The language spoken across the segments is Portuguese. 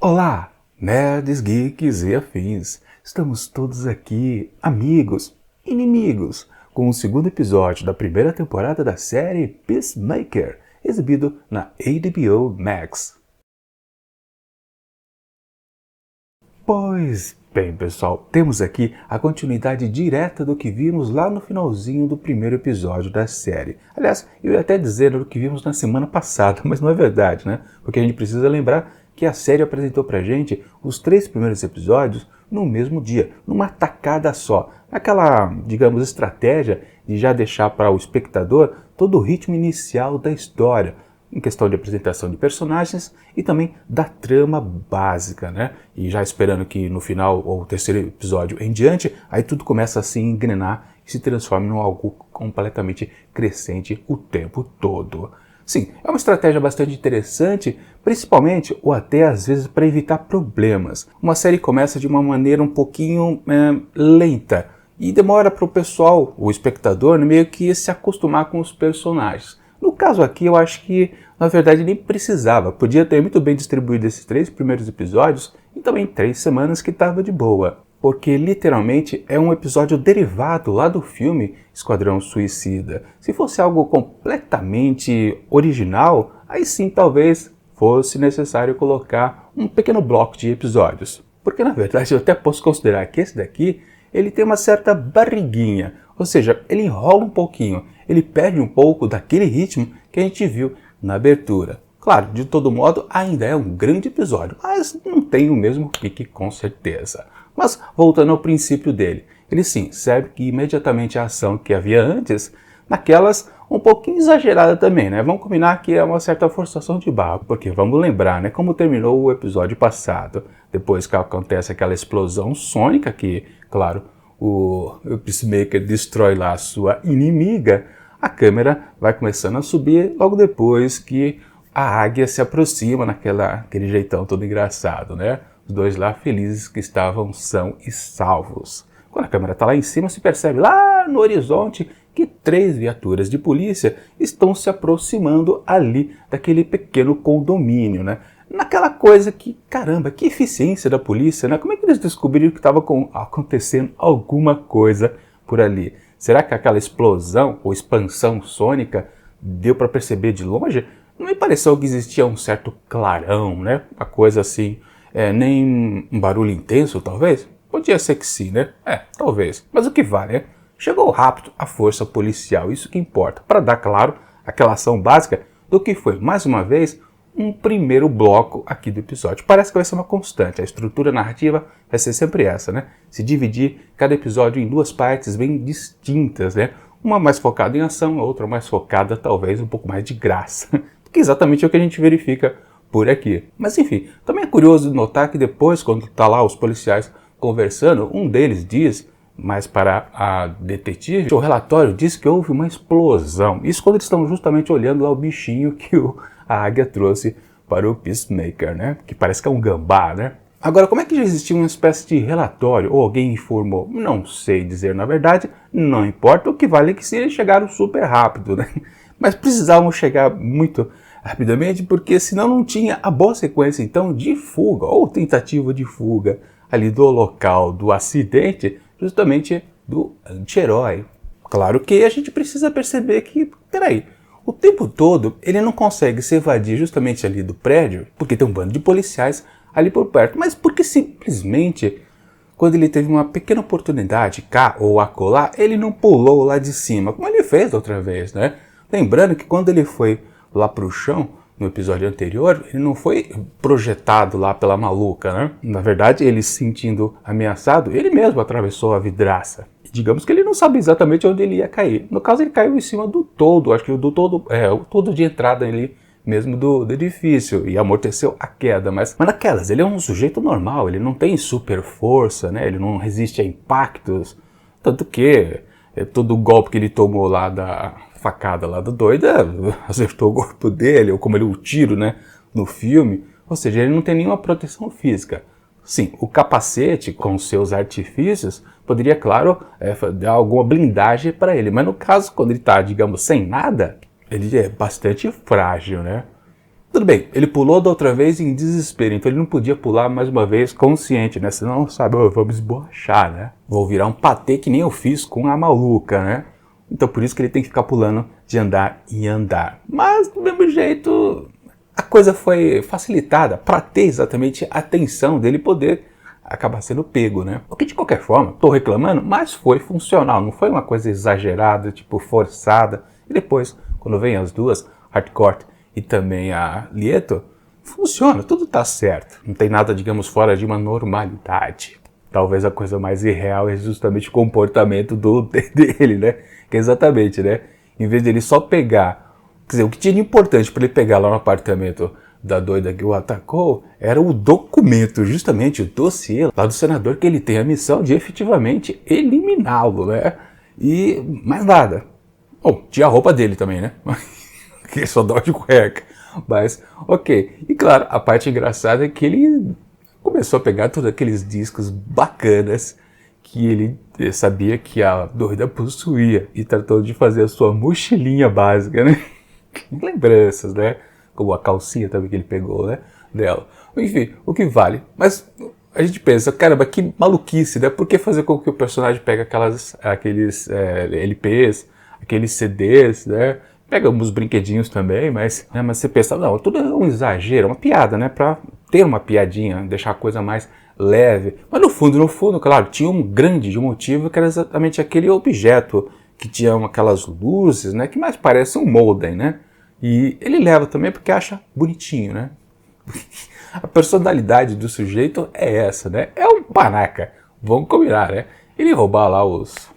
Olá, nerds, geeks e afins. Estamos todos aqui, amigos, inimigos, com o segundo episódio da primeira temporada da série Peacemaker, exibido na HBO Max. Pois bem, pessoal, temos aqui a continuidade direta do que vimos lá no finalzinho do primeiro episódio da série. Aliás, eu ia até dizer o que vimos na semana passada, mas não é verdade, né? Porque a gente precisa lembrar que a série apresentou pra gente os 3 primeiros episódios no mesmo dia, numa tacada só. Aquela, digamos, estratégia de já deixar para o espectador todo o ritmo inicial da história, em questão de apresentação de personagens e também da trama básica, né? E já esperando que no final, ou terceiro episódio em diante, aí tudo começa a se engrenar e se transforma em algo completamente crescente o tempo todo. Sim, é uma estratégia bastante interessante, principalmente ou até às vezes para evitar problemas. Uma série começa de uma maneira um pouquinho lenta e demora para o pessoal, o espectador, meio que se acostumar com os personagens. No caso aqui, eu acho que, na verdade, nem precisava. Podia ter muito bem distribuído esses 3 primeiros episódios em também 3 semanas que estava de boa. Porque, literalmente, é um episódio derivado lá do filme Esquadrão Suicida. Se fosse algo completamente original, aí sim, talvez, fosse necessário colocar um pequeno bloco de episódios. Porque, na verdade, eu até posso considerar que esse daqui, ele tem uma certa barriguinha. Ou seja, ele enrola um pouquinho, ele perde um pouco daquele ritmo que a gente viu na abertura. Claro, de todo modo, ainda é um grande episódio, mas não tem o mesmo pique com certeza. Mas, voltando ao princípio dele, ele sim serve imediatamente a ação que havia antes, naquelas um pouquinho exagerada também, né? Vamos combinar que é uma certa forçação de barra, porque vamos lembrar, né, como terminou o episódio passado, depois que acontece aquela explosão sônica que, claro, o Peacemaker destrói lá a sua inimiga, a câmera vai começando a subir logo depois que a águia se aproxima naquele jeitão todo engraçado, né? Os dois lá felizes que estavam são e salvos. Quando a câmera está lá em cima, se percebe lá no horizonte que 3 viaturas de polícia estão se aproximando ali daquele pequeno condomínio, né? Naquela coisa que, caramba, que eficiência da polícia, né? Como é que eles descobriram que estava acontecendo alguma coisa por ali? Será que aquela explosão ou expansão sônica deu para perceber de longe? Não me pareceu que existia um certo clarão, né? Uma coisa assim, nem um barulho intenso, talvez? Podia ser que sim, né? Talvez. Mas o que vale, né? Chegou rápido a força policial, isso que importa, para dar, claro, aquela ação básica do que foi, mais uma vez, um primeiro bloco aqui do episódio. Parece que vai ser uma constante, a estrutura narrativa vai ser sempre essa, né? Se dividir cada episódio em 2 partes bem distintas, né? Uma mais focada em ação, a outra mais focada, talvez, um pouco mais de graça. Que é exatamente o que a gente verifica por aqui. Mas enfim, também é curioso notar que depois, quando tá lá os policiais conversando, um deles diz, mas para a detetive, o relatório diz que houve uma explosão. Isso quando eles estão justamente olhando lá o bichinho que a águia trouxe para o Peacemaker, né? Que parece que é um gambá, né? Agora, como é que já existia uma espécie de relatório? Ou alguém informou? Não sei dizer, na verdade, não importa. O que vale é que eles chegaram super rápido, né? Mas precisavam chegar muito rapidamente, porque senão não tinha a boa sequência, então, de fuga, ou tentativa de fuga ali do local do acidente, justamente do anti-herói. Claro que a gente precisa perceber que, peraí, o tempo todo ele não consegue se evadir justamente ali do prédio, porque tem um bando de policiais ali por perto, mas porque simplesmente, quando ele teve uma pequena oportunidade cá ou acolá, ele não pulou lá de cima, como ele fez da outra vez, né? Lembrando que quando ele foi lá pro chão, no episódio anterior, ele não foi projetado lá pela maluca, né? Na verdade, ele se sentindo ameaçado, ele mesmo atravessou a vidraça. E digamos que ele não sabe exatamente onde ele ia cair. No caso, ele caiu em cima do toldo, acho que o toldo de entrada ali mesmo do edifício, e amorteceu a queda. Mas naquelas, ele é um sujeito normal, ele não tem super força, né? Ele não resiste a impactos, tanto que todo o golpe que ele tomou lá da facada lá do doida acertou o corpo dele, ou como ele o tiro, né, no filme. Ou seja, ele não tem nenhuma proteção física. Sim, o capacete com seus artifícios poderia, claro, dar alguma blindagem para ele, mas no caso, quando ele está, digamos, sem nada, ele é bastante frágil, né? Tudo bem, ele pulou da outra vez em desespero, então ele não podia pular mais uma vez consciente, né? Senão, sabe, vamos esborrachar, né? Vou virar um patê que nem eu fiz com a maluca, né? Então por isso que ele tem que ficar pulando de andar em andar. Mas do mesmo jeito, a coisa foi facilitada para ter exatamente a atenção dele poder acabar sendo pego, né? O que de qualquer forma, tô reclamando, mas foi funcional, não foi uma coisa exagerada, tipo forçada. E depois, quando vem as duas, Hardcore e também a Lieto, funciona, tudo tá certo. Não tem nada, digamos, fora de uma normalidade. Talvez a coisa mais irreal é justamente o comportamento dele, né? Que é exatamente, né? Em vez dele só pegar, quer dizer, o que tinha de importante para ele pegar lá no apartamento da doida que o atacou era o documento, justamente o dossiê lá do senador, que ele tem a missão de efetivamente eliminá-lo, né? E mais nada. Bom, tinha a roupa dele também, né? Que ele só dá de cueca. Mas, ok. E claro, a parte engraçada é que ele começou a pegar todos aqueles discos bacanas que ele sabia que a doida possuía e tratou de fazer a sua mochilinha básica, né? Lembranças, né? Como a calcinha também que ele pegou, né? Dela. Enfim, o que vale. Mas a gente pensa, caramba, que maluquice, né? Por que fazer com que o personagem pegue aqueles LPs, aqueles CDs, né? Pega uns brinquedinhos também, mas você pensa, não, tudo é um exagero, uma piada, né? Pra ter uma piadinha, deixar a coisa mais leve. Mas no fundo, claro, tinha um grande motivo que era exatamente aquele objeto que tinha aquelas luzes, né? Que mais parece um molden, né? E ele leva também porque acha bonitinho, né? A personalidade do sujeito é essa, né? É um panaca, vamos combinar, né? Ele roubar lá os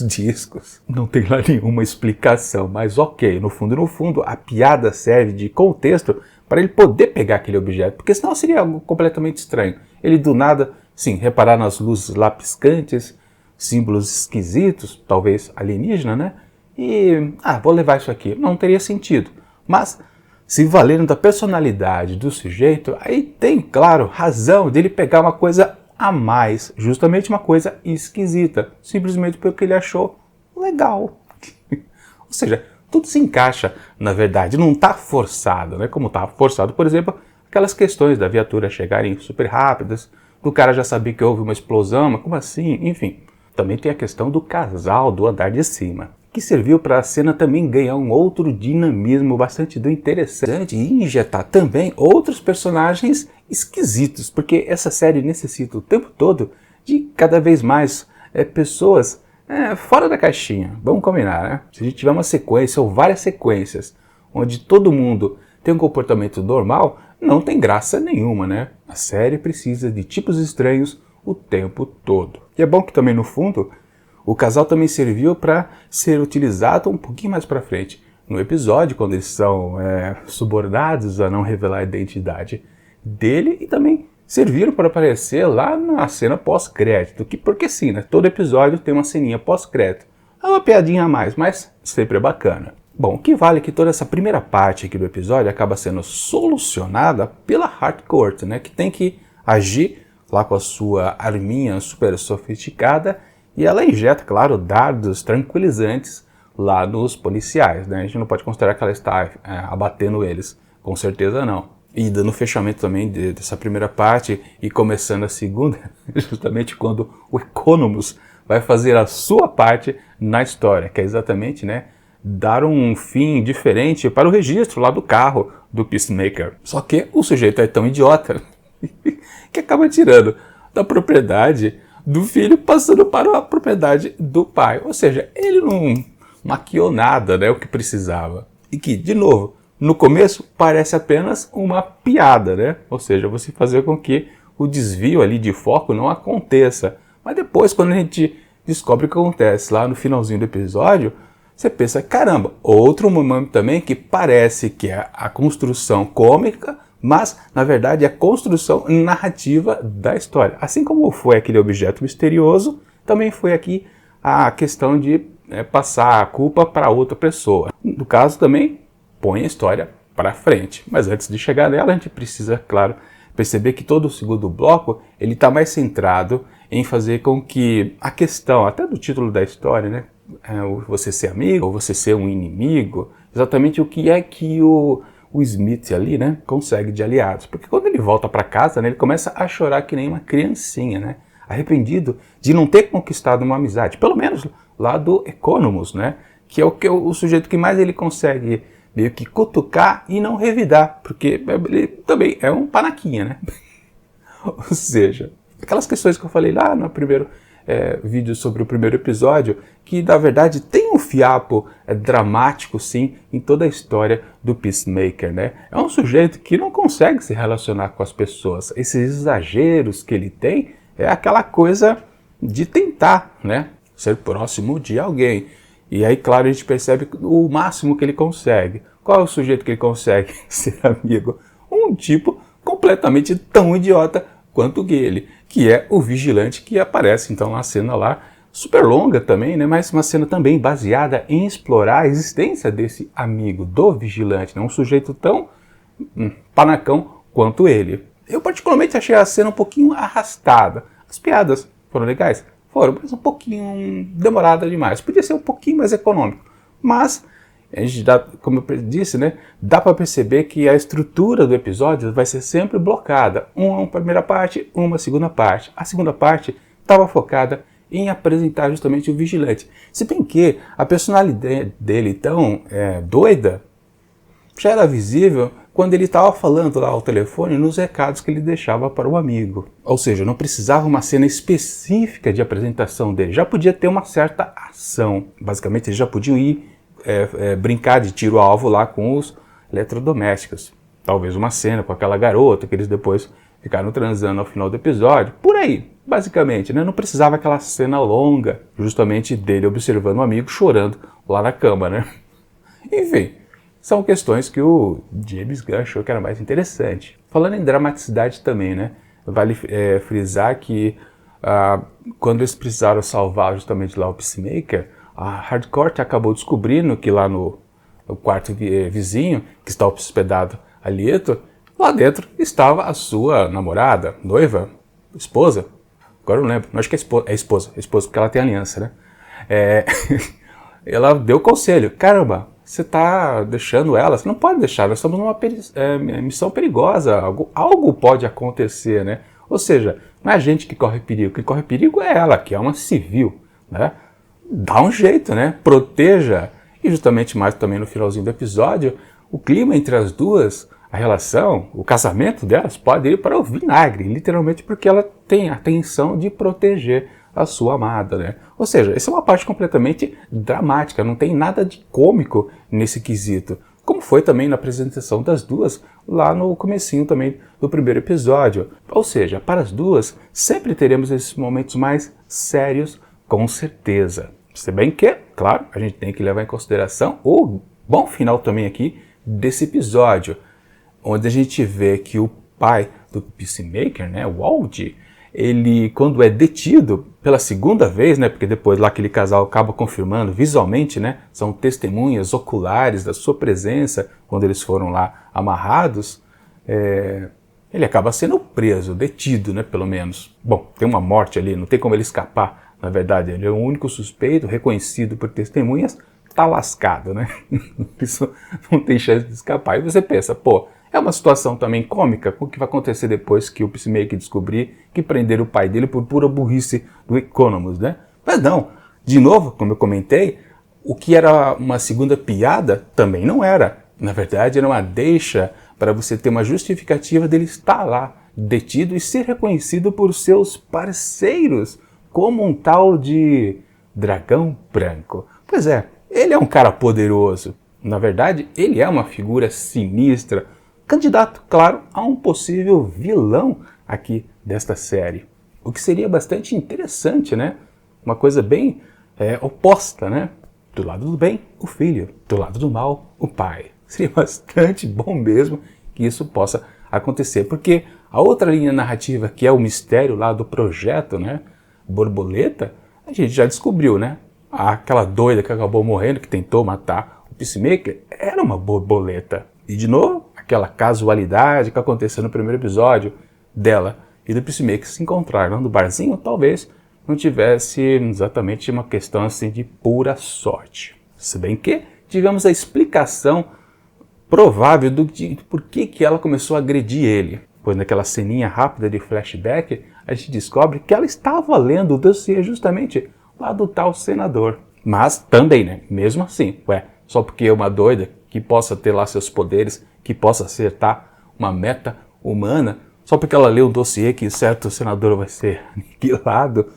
discos, não tem lá nenhuma explicação, mas ok, no fundo, a piada serve de contexto para ele poder pegar aquele objeto, porque senão seria algo completamente estranho. Ele do nada, sim, reparar nas luzes lá piscantes, símbolos esquisitos, talvez alienígena, né? E, vou levar isso aqui. Não teria sentido. Mas, se valendo da personalidade do sujeito, aí tem, claro, razão dele pegar uma coisa a mais, justamente uma coisa esquisita, simplesmente porque ele achou legal. Ou seja, tudo se encaixa, na verdade, não está forçado, né? Como está forçado, por exemplo, aquelas questões da viatura chegarem super rápidas, do cara já saber que houve uma explosão, mas como assim? Enfim, também tem a questão do casal do andar de cima, que serviu para a cena também ganhar um outro dinamismo bastante interessante e injetar também outros personagens esquisitos, porque essa série necessita o tempo todo de cada vez mais pessoas fora da caixinha. Vamos combinar, né? Se a gente tiver uma sequência ou várias sequências onde todo mundo tem um comportamento normal, não tem graça nenhuma, né? A série precisa de tipos estranhos o tempo todo. E é bom que também no fundo o casal também serviu para ser utilizado um pouquinho mais para frente no episódio, quando eles são subornados a não revelar a identidade dele, e também serviram para aparecer lá na cena pós-crédito, porque sim, né? Todo episódio tem uma ceninha pós-crédito. É uma piadinha a mais, mas sempre é bacana. Bom, o que vale é que toda essa primeira parte aqui do episódio acaba sendo solucionada pela Harcourt, né? Que tem que agir lá com a sua arminha super sofisticada, e ela injeta, claro, dardos tranquilizantes lá nos policiais, né? A gente não pode considerar que ela está abatendo eles, com certeza não. E dando fechamento também dessa primeira parte e começando a segunda, justamente quando o Economus vai fazer a sua parte na história, que é exatamente, né, dar um fim diferente para o registro lá do carro do Peacemaker. Só que o sujeito é tão idiota que acaba tirando da propriedade do filho, passando para a propriedade do pai. Ou seja, ele não maquiou nada, né, o que precisava. E que, de novo, no começo parece apenas uma piada, né? Ou seja, você fazer com que o desvio ali de foco não aconteça. Mas depois, quando a gente descobre o que acontece lá no finalzinho do episódio, você pensa, caramba, outro momento também que parece que é a construção cômica, mas, na verdade, é a construção narrativa da história. Assim como foi aquele objeto misterioso, também foi aqui a questão de passar a culpa para outra pessoa. No caso também, põe a história para frente. Mas antes de chegar nela, a gente precisa, claro, perceber que todo o segundo bloco ele está mais centrado em fazer com que a questão, até do título da história, né, você ser amigo ou você ser um inimigo, exatamente o que é que o o Smith ali, né, consegue de aliados. Porque quando ele volta para casa, né, ele começa a chorar que nem uma criancinha, né, arrependido de não ter conquistado uma amizade, pelo menos lá do Economus, né, que é o sujeito que mais ele consegue meio que cutucar e não revidar, porque ele também é um panaquinha, né? Ou seja, aquelas questões que eu falei lá no primeiro vídeo sobre o primeiro episódio, que na verdade tem um fiapo dramático sim em toda a história do Peacemaker, né? É um sujeito que não consegue se relacionar com as pessoas. Esses exageros que ele tem é aquela coisa de tentar, né, ser próximo de alguém. E aí, claro, a gente percebe o máximo que ele consegue. Qual é o sujeito que ele consegue ser amigo? Um tipo completamente tão idiota quanto ele, que é o vigilante que aparece então na cena lá, super longa também, né? Mas uma cena também baseada em explorar a existência desse amigo do vigilante, né? Um sujeito tão panacão quanto ele. Eu particularmente achei a cena um pouquinho arrastada. As piadas foram legais? Foram, mas um pouquinho demorada demais. Podia ser um pouquinho mais econômico. Mas, a gente dá, como eu disse, né, dá para perceber que a estrutura do episódio vai ser sempre blocada. Uma primeira parte, uma segunda parte. A segunda parte estava focada em apresentar justamente o vigilante. Se bem que a personalidade dele tão doida já era visível quando ele estava falando lá ao telefone nos recados que ele deixava para o amigo. Ou seja, não precisava uma cena específica de apresentação dele, já podia ter uma certa ação. Basicamente, eles já podiam ir brincar de tiro-alvo lá com os eletrodomésticos. Talvez uma cena com aquela garota que eles depois ficaram transando ao final do episódio. Por aí, basicamente, né? Não precisava aquela cena longa, justamente dele observando o amigo chorando lá na cama, né? Enfim, são questões que o James Gunn achou que era mais interessante. Falando em dramaticidade também, né? Vale frisar que quando eles precisaram salvar justamente lá o Peacemaker, a Hardcore acabou descobrindo que lá no quarto vizinho, que está hospedado ali, lá dentro estava a sua namorada, noiva, esposa. Agora eu não lembro, acho que é esposa porque ela tem aliança, né? Ela deu o conselho, caramba, você está deixando ela, você não pode deixar, nós estamos numa missão perigosa, algo pode acontecer, né? Ou seja, não é a gente que corre perigo, quem corre perigo é ela, que é uma civil, né? Dá um jeito, né? Proteja. E justamente mais também no finalzinho do episódio, o clima entre as duas, a relação, o casamento delas pode ir para o vinagre, literalmente porque ela tem a intenção de proteger a sua amada, né? Ou seja, essa é uma parte completamente dramática, não tem nada de cômico nesse quesito, como foi também na apresentação das duas lá no comecinho também do primeiro episódio. Ou seja, para as duas sempre teremos esses momentos mais sérios, com certeza. Se bem que, claro, a gente tem que levar em consideração o bom final também aqui desse episódio, onde a gente vê que o pai do Peacemaker, né, o Wald, ele, quando é detido pela segunda vez, né, porque depois lá aquele casal acaba confirmando visualmente, né, são testemunhas oculares da sua presença quando eles foram lá amarrados, ele acaba sendo preso, detido, né, pelo menos. Bom, tem uma morte ali, não tem como ele escapar. Na verdade, ele é o único suspeito, reconhecido por testemunhas, tá lascado, né? Isso não tem chance de escapar. E você pensa, pô, é uma situação também cômica, o que vai acontecer depois que o Peacemaker descobrir que prenderam o pai dele por pura burrice do Economus, né? Mas não, de novo, como eu comentei, o que era uma segunda piada também não era. Na verdade, era uma deixa para você ter uma justificativa dele estar lá, detido e ser reconhecido por seus parceiros, como um tal de dragão branco. Pois é, ele é um cara poderoso. Na verdade, ele é uma figura sinistra, candidato, claro, a um possível vilão aqui desta série. O que seria bastante interessante, né? Uma coisa bem oposta, né? Do lado do bem, o filho. Do lado do mal, o pai. Seria bastante bom mesmo que isso possa acontecer, porque a outra linha narrativa, que é o mistério lá do projeto, né? Borboleta, a gente já descobriu, né? Aquela doida que acabou morrendo, que tentou matar o Peacemaker, era uma borboleta. E de novo, aquela casualidade que aconteceu no primeiro episódio dela e do Peacemaker se encontraram no barzinho, talvez não tivesse exatamente uma questão assim de pura sorte. Se bem que tivemos a explicação provável de por que ela começou a agredir ele. Pois naquela ceninha rápida de flashback, a gente descobre que ela estava lendo o dossiê justamente lá do tal senador. Mas também, né, mesmo assim, só porque é uma doida que possa ter lá seus poderes, que possa acertar uma meta humana, só porque ela leu um dossiê que certo senador vai ser aniquilado,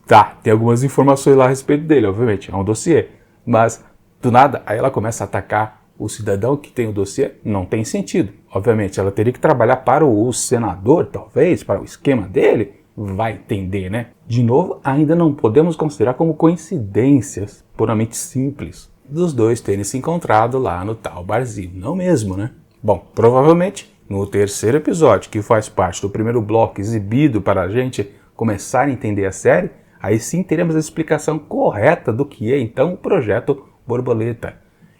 tá, tem algumas informações lá a respeito dele, obviamente, é um dossiê, mas do nada, aí ela começa a atacar o cidadão que tem o dossiê, não tem sentido. Obviamente, ela teria que trabalhar para o senador, talvez, para o esquema dele, vai entender, né? De novo, ainda não podemos considerar como coincidências puramente simples dos dois terem se encontrado lá no tal barzinho, não mesmo, né? Bom, provavelmente, no terceiro episódio, que faz parte do primeiro bloco exibido para a gente começar a entender a série, aí sim teremos a explicação correta do que é, então, o Projeto Borboleta.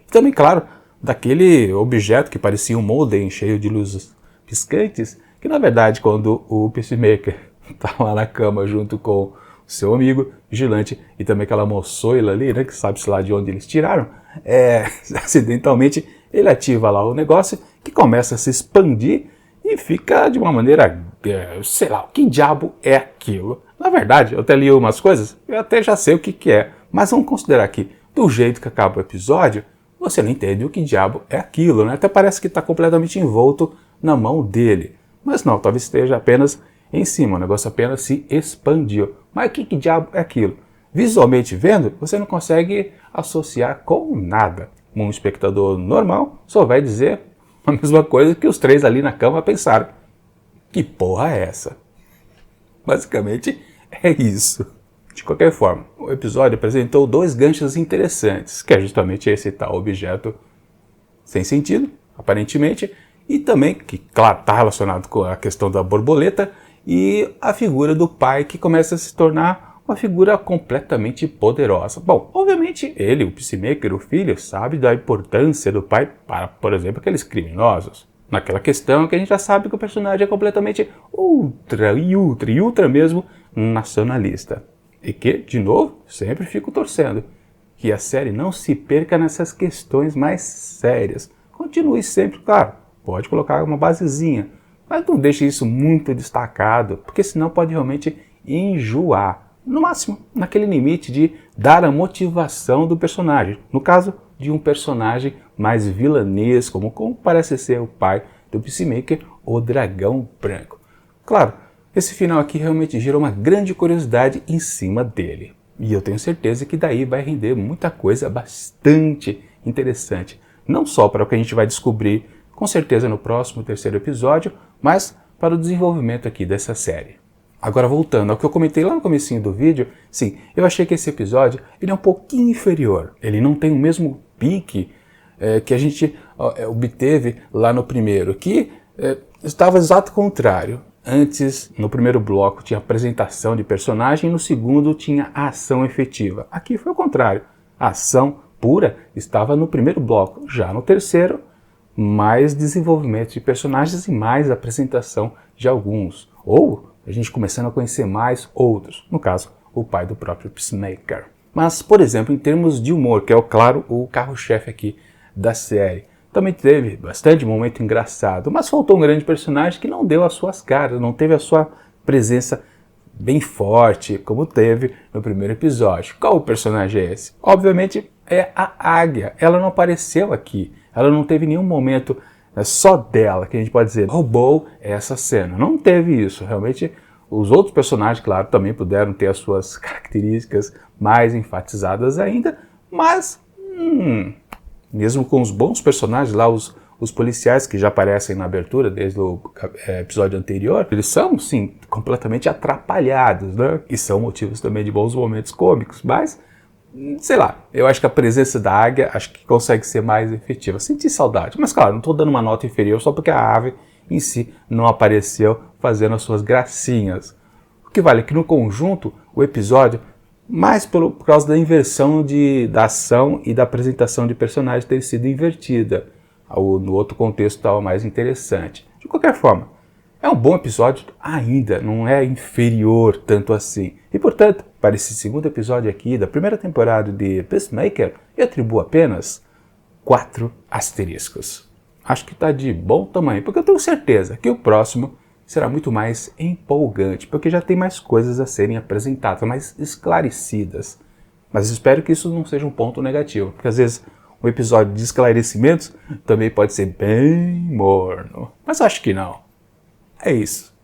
E também, claro, daquele objeto que parecia um modem cheio de luzes piscantes, que na verdade quando o Peacemaker estava lá na cama junto com o seu amigo vigilante e também aquela moçoila ali, né, que sabe-se lá de onde eles tiraram, acidentalmente ele ativa lá o negócio que começa a se expandir e fica de uma maneira, sei lá, o que diabo é aquilo? Na verdade, eu até li umas coisas, eu até já sei o que é, mas vamos considerar que do jeito que acaba o episódio, você não entende o que diabo é aquilo, né? Até parece que está completamente envolto na mão dele. Mas não, talvez esteja apenas em cima, o negócio apenas se expandiu. Mas o que diabo é aquilo? Visualmente vendo, você não consegue associar com nada. Um espectador normal só vai dizer a mesma coisa que os três ali na cama pensaram. Que porra é essa? Basicamente é isso. De qualquer forma, o episódio apresentou dois ganchos interessantes, que é justamente esse tal objeto sem sentido, aparentemente, e também, que claro, está relacionado com a questão da borboleta, e a figura do pai que começa a se tornar uma figura completamente poderosa. Bom, obviamente ele, o Peacemaker, o filho, sabe da importância do pai para, por exemplo, aqueles criminosos. Naquela questão que a gente já sabe que o personagem é completamente ultra mesmo nacionalista. E que, de novo, sempre fico torcendo que a série não se perca nessas questões mais sérias. Continue sempre, claro, pode colocar uma basezinha, mas não deixe isso muito destacado, porque senão pode realmente enjoar. No máximo, naquele limite de dar a motivação do personagem. No caso de um personagem mais vilanesco, como parece ser o pai do Peacemaker, o Dragão Branco. Claro, esse final aqui realmente gerou uma grande curiosidade em cima dele. E eu tenho certeza que daí vai render muita coisa bastante interessante. Não só para o que a gente vai descobrir, com certeza no próximo terceiro episódio, mas para o desenvolvimento aqui dessa série. Agora voltando ao que eu comentei lá no comecinho do vídeo, sim, eu achei que esse episódio ele é um pouquinho inferior. Ele não tem o mesmo pique que a gente obteve lá no primeiro, que estava exato contrário. Antes, no primeiro bloco, tinha apresentação de personagem, no segundo tinha a ação efetiva. Aqui foi o contrário. A ação pura estava no primeiro bloco. Já no terceiro, mais desenvolvimento de personagens e mais apresentação de alguns. Ou a gente começando a conhecer mais outros. No caso, o pai do próprio Peacemaker. Mas, por exemplo, em termos de humor, que é, claro, o carro-chefe aqui da série, também teve bastante momento engraçado, mas faltou um grande personagem que não deu as suas caras, não teve a sua presença bem forte, como teve no primeiro episódio. Qual o personagem é esse? Obviamente é a Águia. Ela não apareceu aqui, ela não teve nenhum momento só dela, que a gente pode dizer, roubou essa cena. Não teve isso, realmente. Os outros personagens, claro, também puderam ter as suas características mais enfatizadas ainda, mas mesmo com os bons personagens lá, os policiais que já aparecem na abertura desde o episódio anterior, eles são, sim, completamente atrapalhados, né? E são motivos também de bons momentos cômicos, mas, sei lá, eu acho que a presença da Águia acho que consegue ser mais efetiva. Senti saudade, mas claro, não estou dando uma nota inferior só porque a ave em si não apareceu fazendo as suas gracinhas. O que vale é que no conjunto, o episódio, mais por causa da inversão da ação e da apresentação de personagens ter sido invertida. No outro contexto estava mais interessante. De qualquer forma, é um bom episódio ainda, não é inferior tanto assim. E portanto, para esse segundo episódio aqui da primeira temporada de Peacemaker, eu atribuo apenas 4 asteriscos. Acho que está de bom tamanho, porque eu tenho certeza que o próximo será muito mais empolgante, porque já tem mais coisas a serem apresentadas, mais esclarecidas. Mas espero que isso não seja um ponto negativo, porque às vezes um episódio de esclarecimentos também pode ser bem morno. Mas acho que não. É isso.